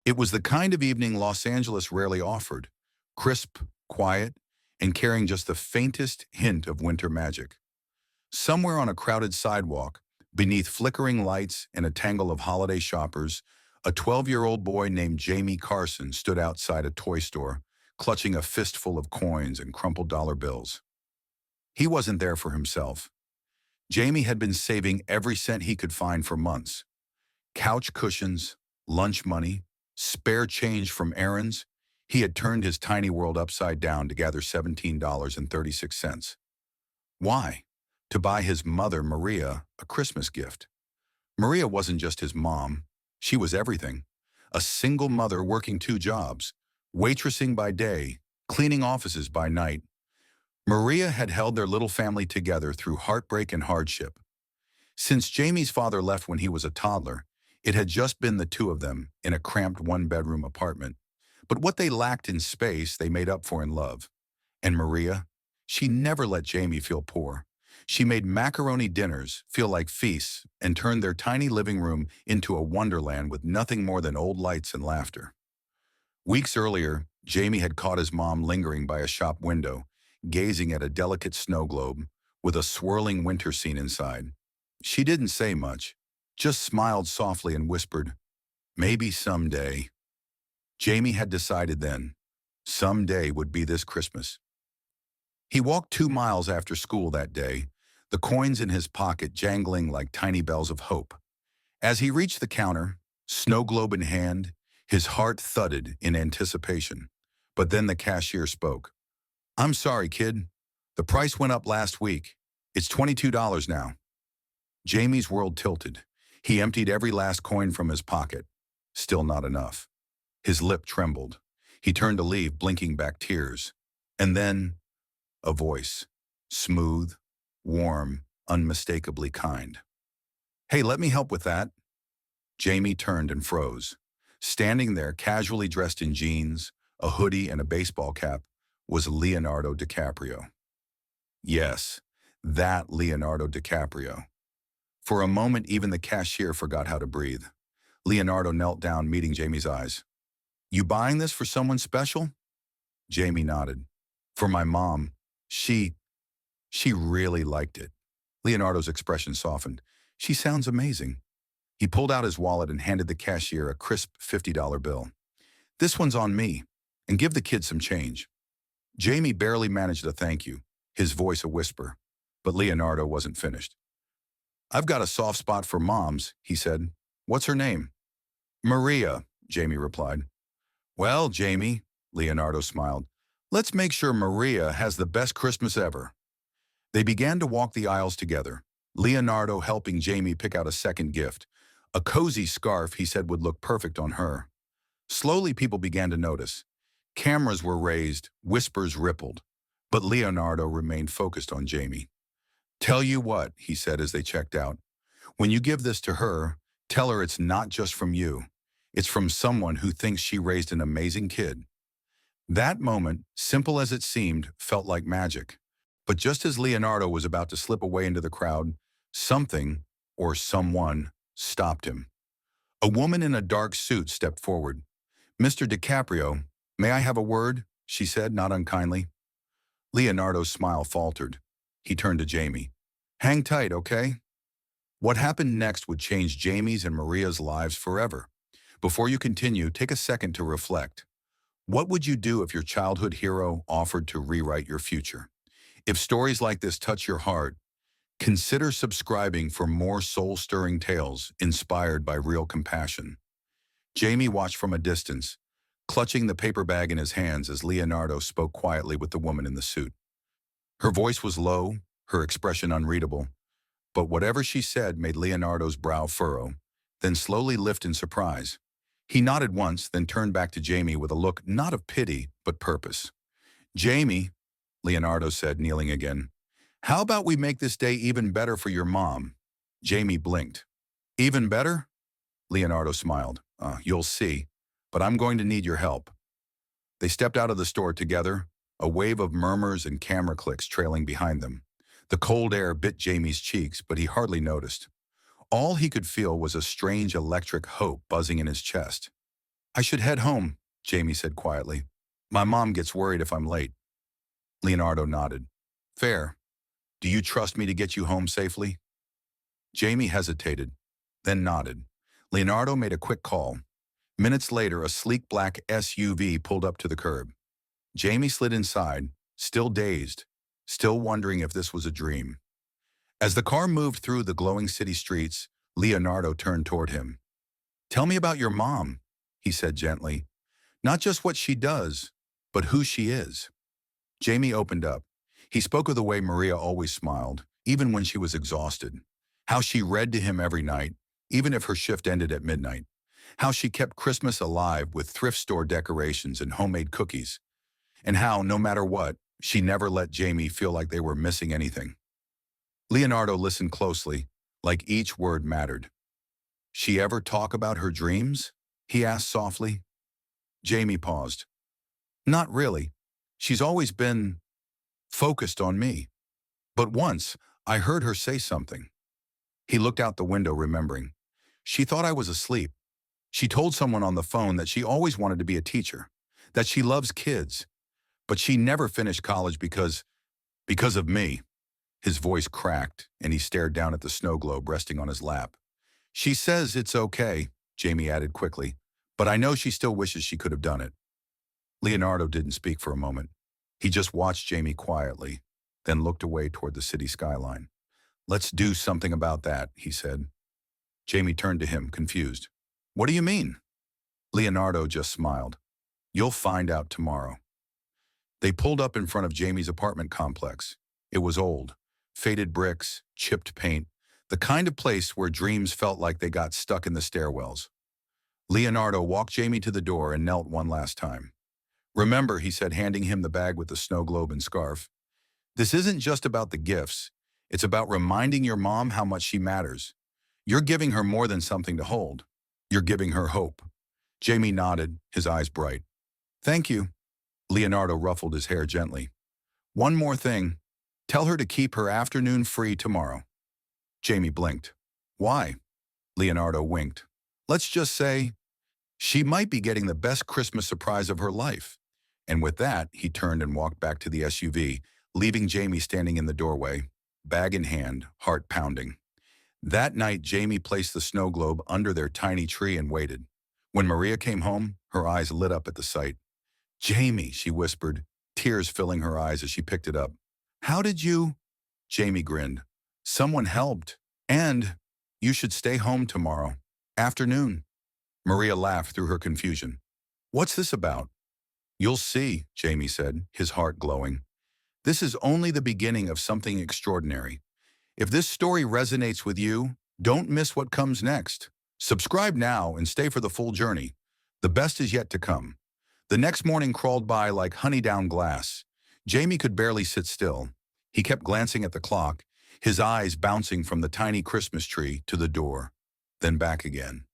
It was the kind of evening Los Angeles rarely offered, crisp, quiet, and carrying just the faintest hint of winter magic. Somewhere on a crowded sidewalk, beneath flickering lights and a tangle of holiday shoppers, a 12-year-old boy named Jamie Carson stood outside a toy store, clutching a fistful of coins and crumpled dollar bills. He wasn't there for himself. Jamie had been saving every cent he could find for months. Couch cushions, lunch money, spare change from errands. He had turned his tiny world upside down to gather $17.36. Why? To buy his mother, Maria, a Christmas gift. Maria wasn't just his mom. She was everything. A single mother working two jobs, waitressing by day, cleaning offices by night. Maria had held their little family together through heartbreak and hardship. Since Jamie's father left when he was a toddler, it had just been the two of them in a cramped one-bedroom apartment. But what they lacked in space, they made up for in love. And Maria? She never let Jamie feel poor. She made macaroni dinners feel like feasts and turned their tiny living room into a wonderland with nothing more than old lights and laughter. Weeks earlier, Jamie had caught his mom lingering by a shop window, gazing at a delicate snow globe with a swirling winter scene inside. She didn't say much, just smiled softly and whispered, "Maybe someday." Jamie had decided then, someday would be this Christmas. He walked 2 miles after school that day, the coins in his pocket jangling like tiny bells of hope. As he reached the counter, snow globe in hand, his heart thudded in anticipation. But then the cashier spoke. "I'm sorry, kid. The price went up last week. It's $22 now." Jamie's world tilted. He emptied every last coin from his pocket. Still not enough. His lip trembled. He turned to leave, blinking back tears. And then, a voice. Smooth, warm, unmistakably kind. "Hey, let me help with that." Jamie turned and froze. Standing there, casually dressed in jeans, a hoodie, and a baseball cap, was Leonardo DiCaprio. Yes, that Leonardo DiCaprio. For a moment, even the cashier forgot how to breathe. Leonardo knelt down, meeting Jamie's eyes. "You buying this for someone special?" Jamie nodded. "For my mom. She really liked it." Leonardo's expression softened. "She sounds amazing." He pulled out his wallet and handed the cashier a crisp $50 bill. "This one's on me, and give the kid some change." Jamie barely managed a thank you, his voice a whisper. But Leonardo wasn't finished. "I've got a soft spot for moms," he said. "What's her name?" "Maria," Jamie replied. "Well, Jamie," Leonardo smiled, "let's make sure Maria has the best Christmas ever." They began to walk the aisles together, Leonardo helping Jamie pick out a second gift, a cozy scarf he said would look perfect on her. Slowly, people began to notice. Cameras were raised, whispers rippled, but Leonardo remained focused on Jamie. "Tell you what," he said as they checked out, "when you give this to her, tell her it's not just from you. It's from someone who thinks she raised an amazing kid." That moment, simple as it seemed, felt like magic. But just as Leonardo was about to slip away into the crowd, something, or someone, stopped him. A woman in a dark suit stepped forward. "Mr. DiCaprio, may I have a word?" she said, not unkindly. Leonardo's smile faltered. He turned to Jamie. "Hang tight, okay?" What happened next would change Jamie's and Maria's lives forever. Before you continue, take a second to reflect. What would you do if your childhood hero offered to rewrite your future? If stories like this touch your heart, consider subscribing for more soul-stirring tales inspired by real compassion. Jamie watched from a distance, clutching the paper bag in his hands as Leonardo spoke quietly with the woman in the suit. Her voice was low, her expression unreadable, but whatever she said made Leonardo's brow furrow, then slowly lift in surprise. He nodded once, then turned back to Jamie with a look not of pity, but purpose. "Jamie," Leonardo said, kneeling again, "how about we make this day even better for your mom?" Jamie blinked. "Even better?" Leonardo smiled. You'll see, but I'm going to need your help." They stepped out of the store together, a wave of murmurs and camera clicks trailing behind them. The cold air bit Jamie's cheeks, but he hardly noticed. All he could feel was a strange electric hope buzzing in his chest. I should head home, Jamie said quietly. My mom gets worried if I'm late. Leonardo nodded. Fair. Do you trust me to get you home safely? Jamie hesitated, then nodded. Leonardo made a quick call. Minutes later, a sleek black SUV pulled up to the curb. Jamie slid inside, still dazed, still wondering if this was a dream. As the car moved through the glowing city streets, Leonardo turned toward him. Tell me about your mom, he said gently. Not just what she does, but who she is. Jamie opened up. He spoke of the way Maria always smiled, even when she was exhausted. How she read to him every night, even if her shift ended at midnight. How she kept Christmas alive with thrift store decorations and homemade cookies. And how, no matter what, she never let Jamie feel like they were missing anything. Leonardo listened closely, like each word mattered. She ever talk about her dreams? He asked softly. Jamie paused. Not really. She's always been focused on me. But once, I heard her say something. He looked out the window, remembering. She thought I was asleep. She told someone on the phone that she always wanted to be a teacher, that she loves kids, but she never finished college because of me. His voice cracked, and he stared down at the snow globe resting on his lap. She says it's okay, Jamie added quickly, but I know she still wishes she could have done it. Leonardo didn't speak for a moment. He just watched Jamie quietly, then looked away toward the city skyline. Let's do something about that, he said. Jamie turned to him, confused. What do you mean? Leonardo just smiled. You'll find out tomorrow. They pulled up in front of Jamie's apartment complex. It was old, faded bricks, chipped paint, the kind of place where dreams felt like they got stuck in the stairwells. Leonardo walked Jamie to the door and knelt one last time. Remember, he said, handing him the bag with the snow globe and scarf. This isn't just about the gifts. It's about reminding your mom how much she matters. You're giving her more than something to hold. You're giving her hope. Jamie nodded, his eyes bright. Thank you. Leonardo ruffled his hair gently. One more thing. Tell her to keep her afternoon free tomorrow. Jamie blinked. Why? Leonardo winked. Let's just say she might be getting the best Christmas surprise of her life. And with that, he turned and walked back to the SUV, leaving Jamie standing in the doorway, bag in hand, heart pounding. That night, Jamie placed the snow globe under their tiny tree and waited. When Maria came home, her eyes lit up at the sight. Jamie, she whispered, tears filling her eyes as she picked it up. How did you? Jamie grinned. Someone helped. And you should stay home tomorrow. Afternoon. Maria laughed through her confusion. What's this about? You'll see, Jamie said, his heart glowing. This is only the beginning of something extraordinary. If this story resonates with you, don't miss what comes next. Subscribe now and stay for the full journey. The best is yet to come. The next morning crawled by like honey down glass. Jamie could barely sit still. He kept glancing at the clock, his eyes bouncing from the tiny Christmas tree to the door, then back again.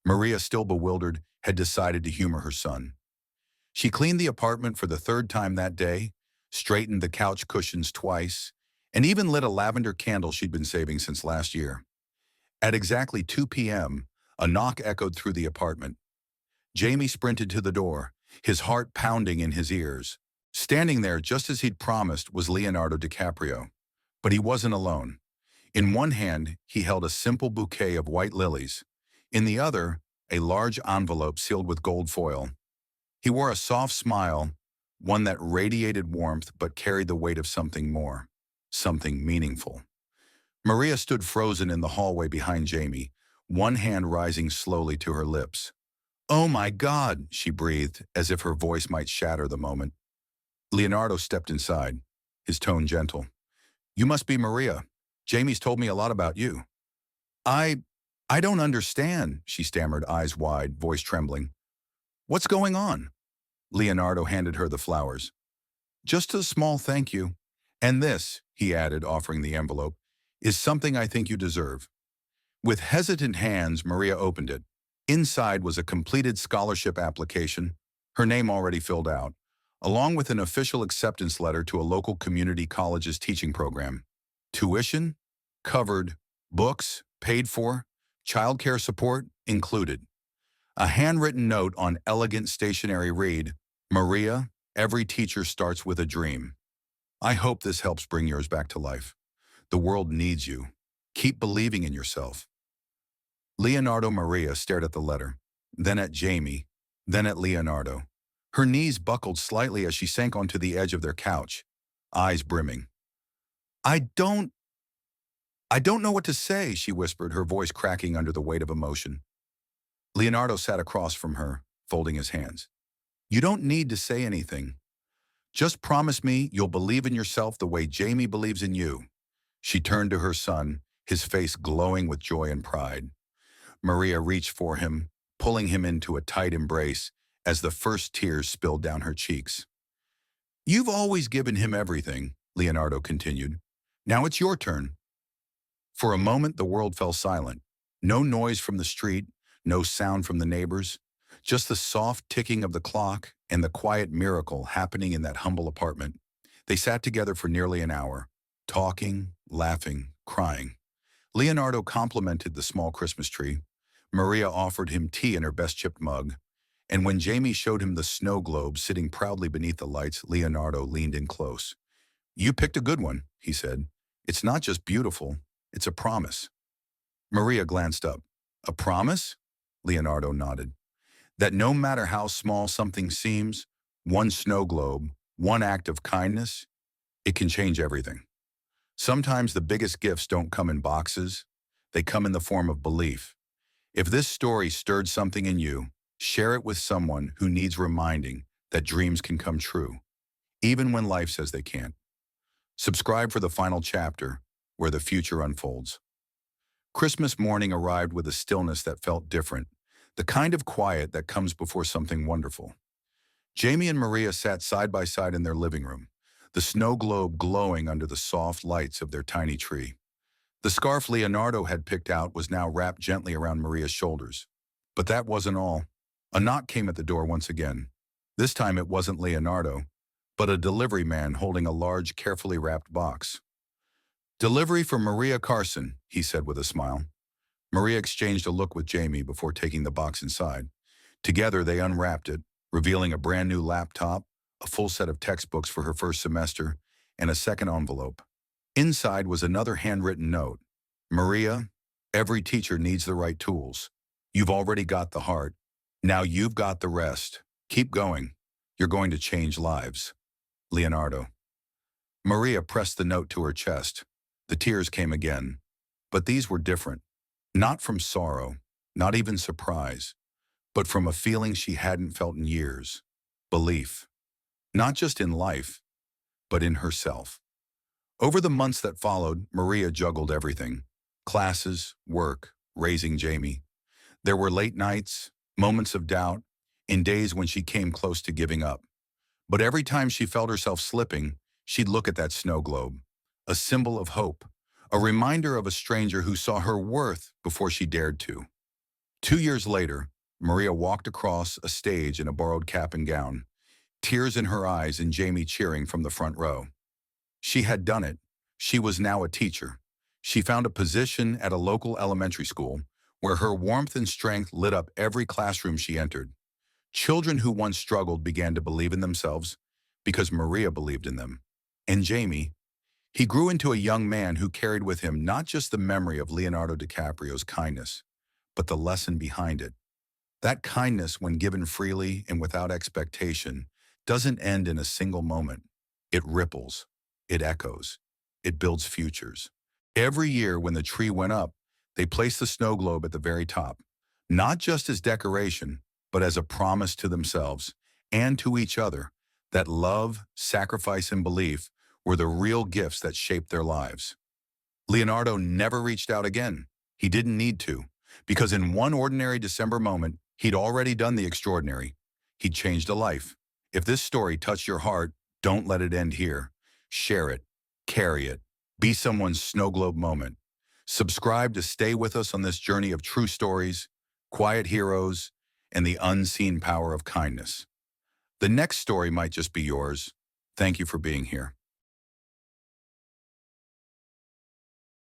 Maria, still bewildered, had decided to humor her son. She cleaned the apartment for the third time that day, straightened the couch cushions twice, and even lit a lavender candle she'd been saving since last year. At exactly 2 p.m., a knock echoed through the apartment. Jamie sprinted to the door, his heart pounding in his ears. Standing there just as he'd promised was Leonardo DiCaprio. But he wasn't alone. In one hand, he held a simple bouquet of white lilies. In the other, a large envelope sealed with gold foil. He wore a soft smile, one that radiated warmth but carried the weight of something more, something meaningful. Maria stood frozen in the hallway behind Jamie, one hand rising slowly to her lips. Oh my God, she breathed, as if her voice might shatter the moment. Leonardo stepped inside, his tone gentle. You must be Maria. Jamie's told me a lot about you. I don't understand, she stammered, eyes wide, voice trembling. What's going on? Leonardo handed her the flowers. Just a small thank you. And this, he added, offering the envelope, is something I think you deserve. With hesitant hands, Maria opened it. Inside was a completed scholarship application, her name already filled out, along with an official acceptance letter to a local community college's teaching program. Tuition, covered, books, paid for, childcare support, included. A handwritten note on elegant stationery read, "Maria, every teacher starts with a dream. I hope this helps bring yours back to life. The world needs you. Keep believing in yourself." Leonardo Maria stared at the letter, then at Jamie, then at Leonardo. Her knees buckled slightly as she sank onto the edge of their couch, eyes brimming. I don't, I don't know what to say, she whispered, her voice cracking under the weight of emotion. Leonardo sat across from her, folding his hands. You don't need to say anything. Just promise me you'll believe in yourself the way Jamie believes in you. She turned to her son, his face glowing with joy and pride. Maria reached for him, pulling him into a tight embrace as the first tears spilled down her cheeks. You've always given him everything, Leonardo continued. Now it's your turn. For a moment, the world fell silent. No noise from the street, no sound from the neighbors, just the soft ticking of the clock and the quiet miracle happening in that humble apartment. They sat together for nearly an hour, talking, laughing, crying. Leonardo complimented the small Christmas tree. Maria offered him tea in her best chipped mug. And when Jamie showed him the snow globe sitting proudly beneath the lights, Leonardo leaned in close. You picked a good one, he said. It's not just beautiful, it's a promise. Maria glanced up. A promise? Leonardo nodded. That no matter how small something seems, one snow globe, one act of kindness, it can change everything. Sometimes the biggest gifts don't come in boxes, they come in the form of belief. If this story stirred something in you, share it with someone who needs reminding that dreams can come true, even when life says they can't. Subscribe for the final chapter, where the future unfolds. Christmas morning arrived with a stillness that felt different, the kind of quiet that comes before something wonderful. Jamie and Maria sat side by side in their living room, the snow globe glowing under the soft lights of their tiny tree. The scarf Leonardo had picked out was now wrapped gently around Maria's shoulders. But that wasn't all. A knock came at the door once again. This time it wasn't Leonardo, but a delivery man holding a large, carefully wrapped box. Delivery for Maria Carson, he said with a smile. Maria exchanged a look with Jamie before taking the box inside. Together they unwrapped it, revealing a brand new laptop, a full set of textbooks for her first semester, and a second envelope. Inside was another handwritten note. Maria, every teacher needs the right tools. You've already got the heart. Now you've got the rest. Keep going. You're going to change lives. Leonardo. Maria pressed the note to her chest. The tears came again. But these were different. Not from sorrow, not even surprise, but from a feeling she hadn't felt in years. Belief. Not just in life, but in herself. Over the months that followed, Maria juggled everything. Classes, work, raising Jamie. There were late nights, moments of doubt, and days when she came close to giving up. But every time she felt herself slipping, she'd look at that snow globe, a symbol of hope, a reminder of a stranger who saw her worth before she dared to. 2 years later, Maria walked across a stage in a borrowed cap and gown, tears in her eyes and Jamie cheering from the front row. She had done it. She was now a teacher. She found a position at a local elementary school where her warmth and strength lit up every classroom she entered. Children who once struggled began to believe in themselves because Maria believed in them. And Jamie, he grew into a young man who carried with him not just the memory of Leonardo DiCaprio's kindness, but the lesson behind it. That kindness, when given freely and without expectation, doesn't end in a single moment. It ripples. It echoes. It builds futures. Every year when the tree went up, they placed the snow globe at the very top, not just as decoration, but as a promise to themselves and to each other that love, sacrifice, and belief were the real gifts that shaped their lives. Leonardo never reached out again. He didn't need to, because in one ordinary December moment, he'd already done the extraordinary. He'd changed a life. If this story touched your heart, don't let it end here. Share it, carry it, be someone's snow globe moment. Subscribe to stay with us on this journey of true stories, quiet heroes, and the unseen power of kindness. The next story might just be yours. Thank you for being here.